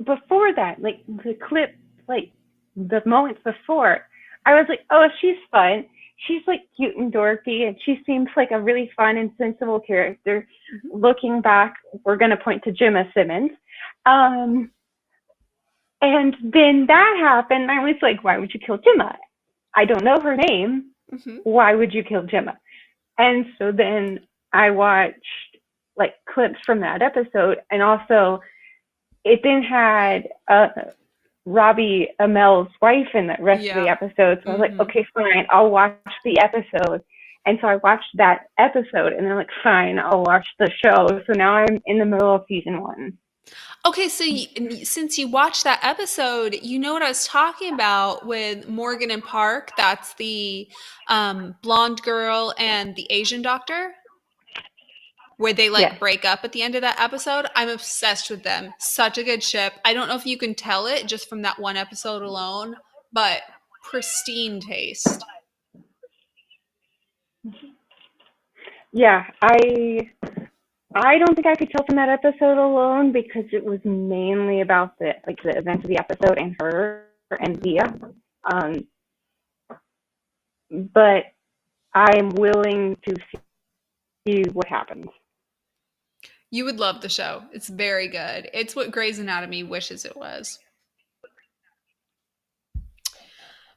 before that, like the clip, like the moments before, I was like, oh, she's fun. She's like cute and dorky, and she seems like a really fun and sensible character. Mm-hmm. Looking back, we're gonna point to Gemma Simmons. Um, and then that happened. I was like, why would you kill Gemma? I don't know her name. Mm-hmm. Why would you kill Gemma? And so then I watched like clips from that episode, and also it then had Robbie Amel's wife in the rest of the episode. So I was like, okay, fine, I'll watch the episode. And so I watched that episode, and then like, fine, I'll watch the show. So now I'm in the middle of season 1. Okay, so since you watched that episode, you know what I was talking about with Morgan and Park. That's the blonde girl and the Asian doctor, where they like break up at the end of that episode. I'm obsessed with them. Such a good ship. I don't know if you can tell it just from that one episode alone, but pristine taste. Yeah, I don't think I could tell from that episode alone because it was mainly about the events of the episode and her and Via. But I'm willing to see what happens. You would love the show. It's very good. It's what Grey's Anatomy wishes it was.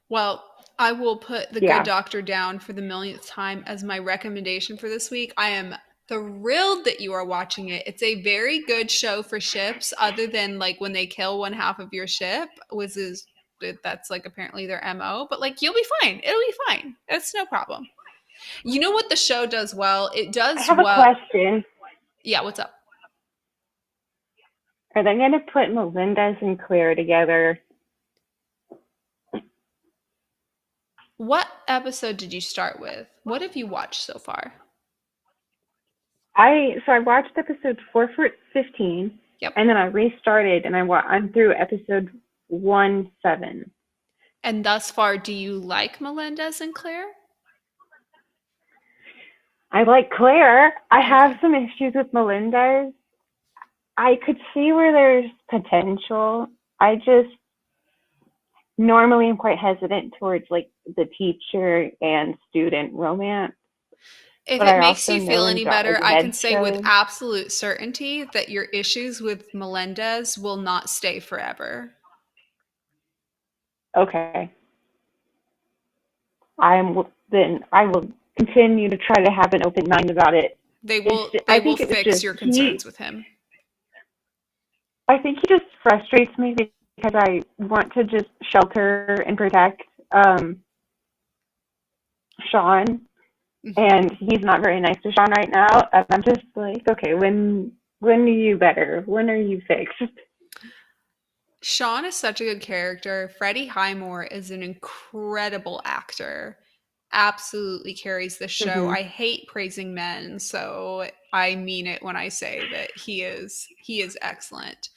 Well, I will put The Good Doctor down for the millionth time as my recommendation for this week. I am thrilled that you are watching it. It's a very good show for ships, other than like when they kill one half of your ship, that's like apparently their MO. But like, you'll be fine. It'll be fine. It's no problem. You know what the show does well? It does well. I have a question. Yeah, what's up? Are they going to put Melendez and Claire together? What episode did you start with? What have you watched so far? I watched episode 415, and then I restarted, and I'm through episode 17. And thus far, do you like Melendez and Claire? I like Claire. I have some issues with Melendez. I could see where there's potential. I just normally am quite hesitant towards like the teacher and student romance. If it makes you feel any better, I can say with absolute certainty that your issues with Melendez will not stay forever. Okay. I will continue to try to have an open mind about it. They will fix your concerns with him. I think he just frustrates me because I want to just shelter and protect Sean. And he's not very nice to Sean right now. And I'm just like, okay, when are you better? When are you fixed? Sean is such a good character. Freddie Highmore is an incredible actor. Absolutely carries the show. I hate praising men, so I mean it when I say that he is excellent.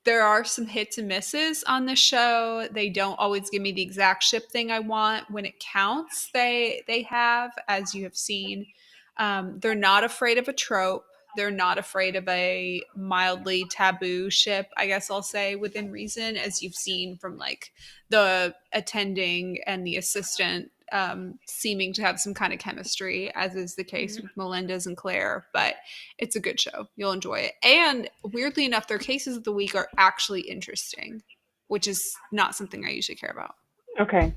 There are some hits and misses on the show. They don't always give me the exact ship thing I want. When it counts, they have, as you have seen. They're not afraid of a trope. They're not afraid of a mildly taboo ship, I guess I'll say, within reason, as you've seen from like the attending and the assistant seeming to have some kind of chemistry, as is the case with Melendez and Claire. But it's a good show. You'll enjoy it. And weirdly enough, their cases of the week are actually interesting, which is not something I usually care about. Okay.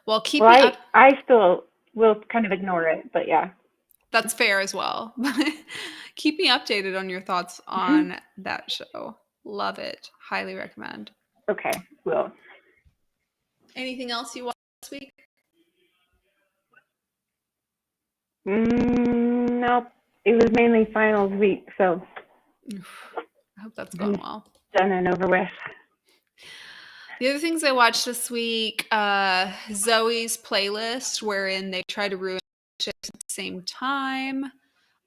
Well, I still will kind of ignore it, but yeah. That's fair as well. Keep me updated on your thoughts on that show. Love it. Highly recommend. Okay, will. Anything else you watched this week? Nope. It was mainly finals week, so. I hope that's going well. Done and over with. The other things I watched this week, Zoe's Playlist, wherein they try to ruin ships at the same time.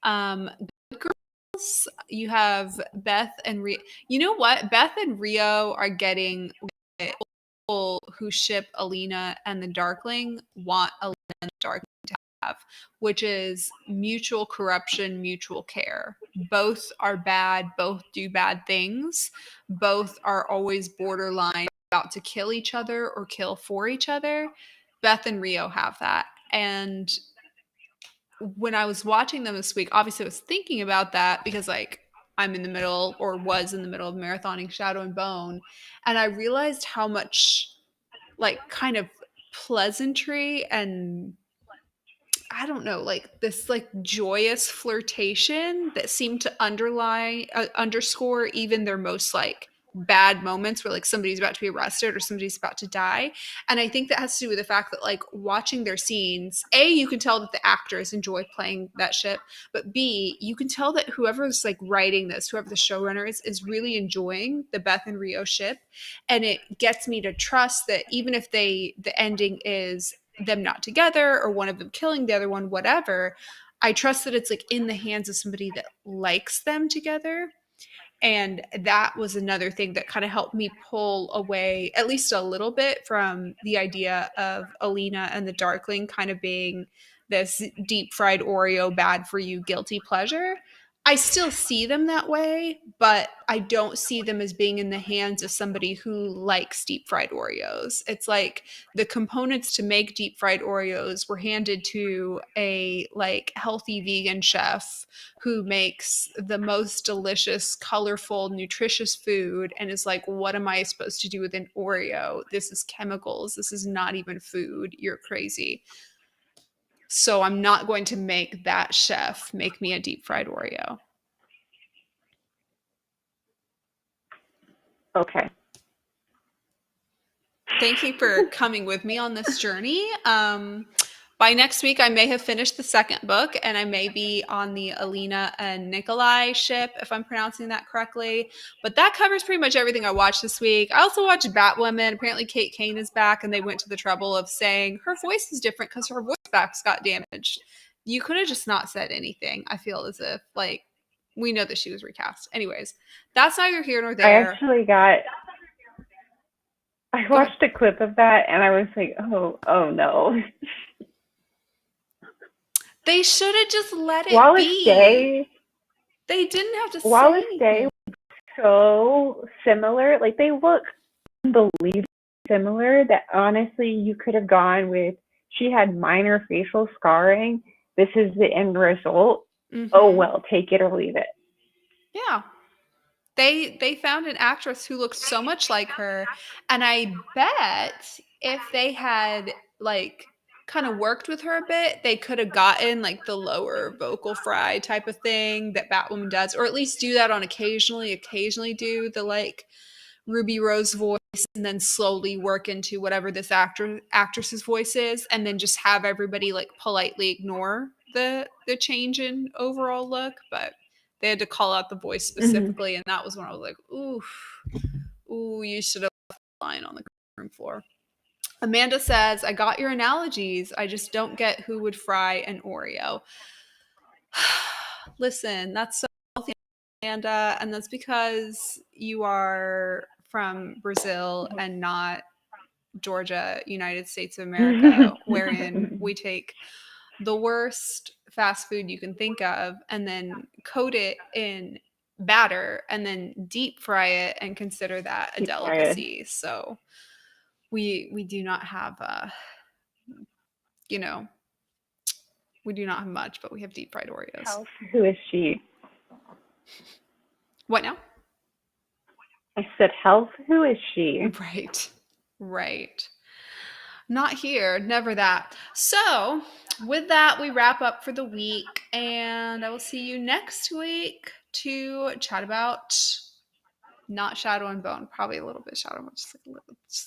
Good girls, you have Beth and Rio. You know what? Beth and Rio are getting people who ship Alina and the Darkling want Alina and the Darkling to have, which is mutual corruption, mutual care. Both are bad, both do bad things, both are always borderline about to kill each other or kill for each other. Beth and Rio have that. And when I was watching them this week, obviously I was thinking about that because like I'm in the middle or was in the middle of marathoning Shadow and Bone. And I realized how much like kind of pleasantry and I don't know, like this like joyous flirtation that seemed to underscore even their most like bad moments where like somebody's about to be arrested or somebody's about to die. And I think that has to do with the fact that like watching their scenes, A, you can tell that the actors enjoy playing that ship, but B, you can tell that whoever's like writing this, whoever the showrunner is really enjoying the Beth and Rio ship. And it gets me to trust that even if the ending is them not together or one of them killing the other one, whatever, I trust that it's like in the hands of somebody that likes them together. And that was another thing that kind of helped me pull away at least a little bit from the idea of Alina and the Darkling kind of being this deep fried Oreo bad for you guilty pleasure. I still see them that way, but I don't see them as being in the hands of somebody who likes deep fried Oreos. It's like the components to make deep fried Oreos were handed to a like healthy vegan chef who makes the most delicious, colorful, nutritious food and is like, what am I supposed to do with an Oreo? This is chemicals. This is not even food. You're crazy. So I'm not going to make that chef make me a deep fried Oreo. Okay. Thank you for coming with me on this journey. By next week, I may have finished the second book and I may be on the Alina and Nikolai ship, if I'm pronouncing that correctly. But that covers pretty much everything I watched this week. I also watched Batwoman. Apparently, Kate Kane is back, and they went to the trouble of saying her voice is different because her voice box got damaged. You could have just not said anything. I feel as if, like, we know that she was recast. Anyways, that's neither here nor I there. actually got. I Go ahead. watched a clip of that and I was like, oh no. They should have just let it Wallace be. Day. They didn't have to say Wallace Day anything. was so similar. Like they look unbelievably similar that honestly you could have gone with. She had minor facial scarring. This is the end result. Oh Mm-hmm. well, take it or leave it. Yeah. They found an actress who looked so much like her, and I bet if they had like kind of worked with her a bit, they could have gotten like the lower vocal fry type of thing that Batwoman does, or at least do that on occasionally do the like Ruby Rose voice and then slowly work into whatever this actress's voice is, and then just have everybody like politely ignore the change in overall look. But they had to call out the voice Mm-hmm. specifically, and that was when I was like, ooh, you should have left the line on the room floor. Amanda says, I got your analogies. I just don't get who would fry an Oreo. Listen, that's so healthy, Amanda, and that's because you are from Brazil and not Georgia, United States of America, wherein we take the worst fast food you can think of and then coat it in batter and then deep fry it and consider that a Keep quiet. delicacy. So we do not have you know, we do not have much, but we have deep fried Oreos. Health. Who is she? What now? I said health. Who is she? Right. Right. Not here, never that. So, with that, we wrap up for the week, and I will see you next week to chat about not Shadow and Bone, probably a little bit Shadow, just like a little, just